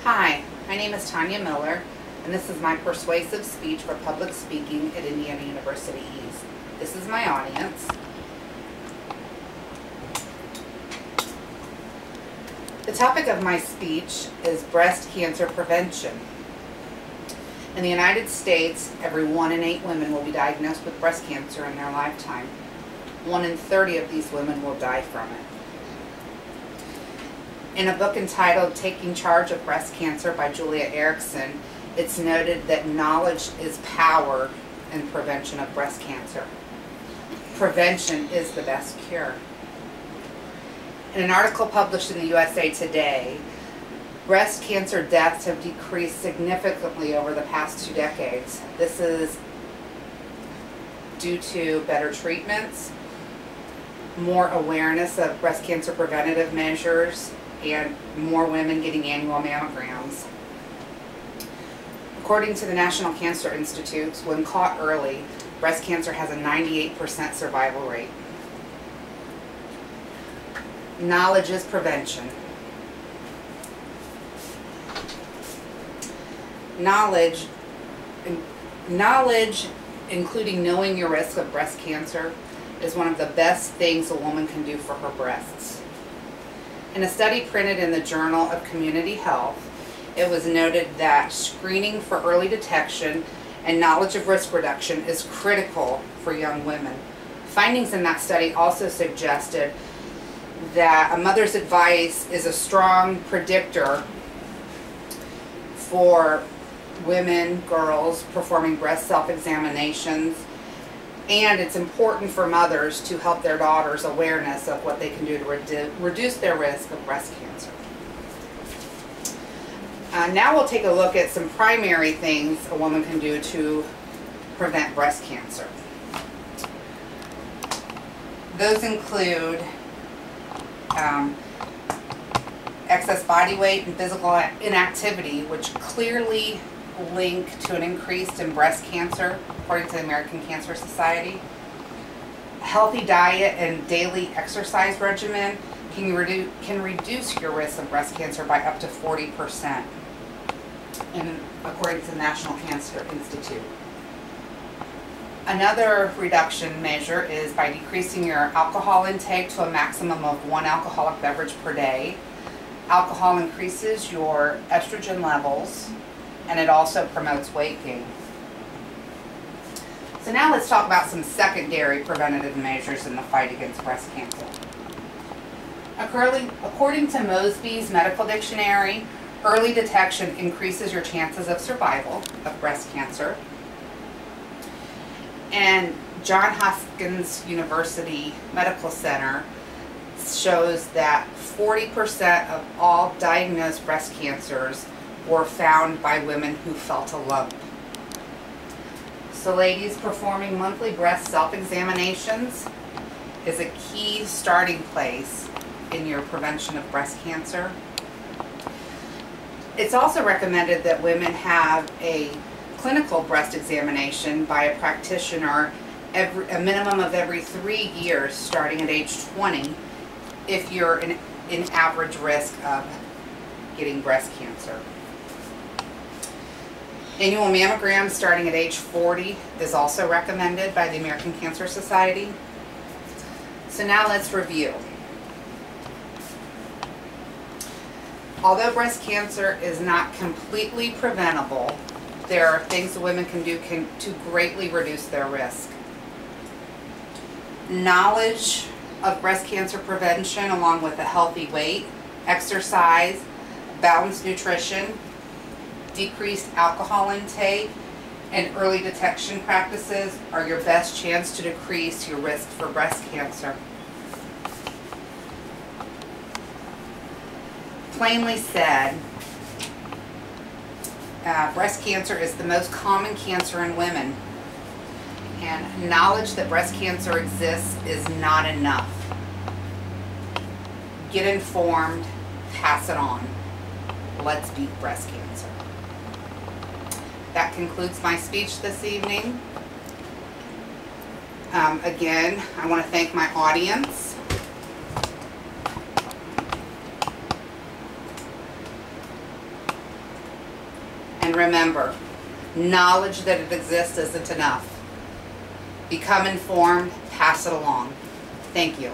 Hi, my name is Tanya Miller, and this is my persuasive speech for public speaking at Indiana University East. This is my audience. The topic of my speech is breast cancer prevention. In the United States, every 1 in 8 women will be diagnosed with breast cancer in their lifetime. 1 in 30 of these women will die from it. In a book entitled Taking Charge of Breast Cancer by Julia Erickson, it's noted that knowledge is power in prevention of breast cancer. Prevention is the best cure. In an article published in the USA Today, breast cancer deaths have decreased significantly over the past 2 decades. This is due to better treatments, more awareness of breast cancer preventative measures, and more women getting annual mammograms. According to the National Cancer Institute, when caught early, breast cancer has a 98% survival rate. Knowledge is prevention. Knowledge, including knowing your risk of breast cancer, is one of the best things a woman can do for her breasts. In a study printed in the Journal of Community Health, it was noted that screening for early detection and knowledge of risk reduction is critical for young women. Findings in that study also suggested that a mother's advice is a strong predictor for women, girls performing breast self-examinations, and it's important for mothers to help their daughters awareness of what they can do to reduce their risk of breast cancer. Now we'll take a look at some primary things a woman can do to prevent breast cancer. Those include excess body weight and physical inactivity, which clearly link to an increase in breast cancer, according to the American Cancer Society. A healthy diet and daily exercise regimen can reduce your risk of breast cancer by up to 40%, according to the National Cancer Institute. Another reduction measure is by decreasing your alcohol intake to a maximum of 1 alcoholic beverage per day. Alcohol increases your estrogen levels, and it also promotes weight gain. So now let's talk about some secondary preventative measures in the fight against breast cancer. According to Mosby's Medical Dictionary, early detection increases your chances of survival of breast cancer. And Johns Hopkins University Medical Center shows that 40% of all diagnosed breast cancers were found by women who felt a lump. So ladies, performing monthly breast self-examinations is a key starting place in your prevention of breast cancer. It's also recommended that women have a clinical breast examination by a practitioner a minimum of every 3 years, starting at age 20, if you're in average risk of getting breast cancer. Annual mammograms starting at age 40 is also recommended by the American Cancer Society. So now let's review. Although breast cancer is not completely preventable, there are things that women can do to greatly reduce their risk. Knowledge of breast cancer prevention, along with a healthy weight, exercise, balanced nutrition, decreased alcohol intake, and early detection practices are your best chance to decrease your risk for breast cancer. Plainly said, breast cancer is the most common cancer in women, and knowledge that breast cancer exists is not enough. Get informed, pass it on. Let's beat breast cancer. That concludes my speech this evening. Again, I want to thank my audience. And remember, knowledge that it exists isn't enough. Become informed, pass it along. Thank you.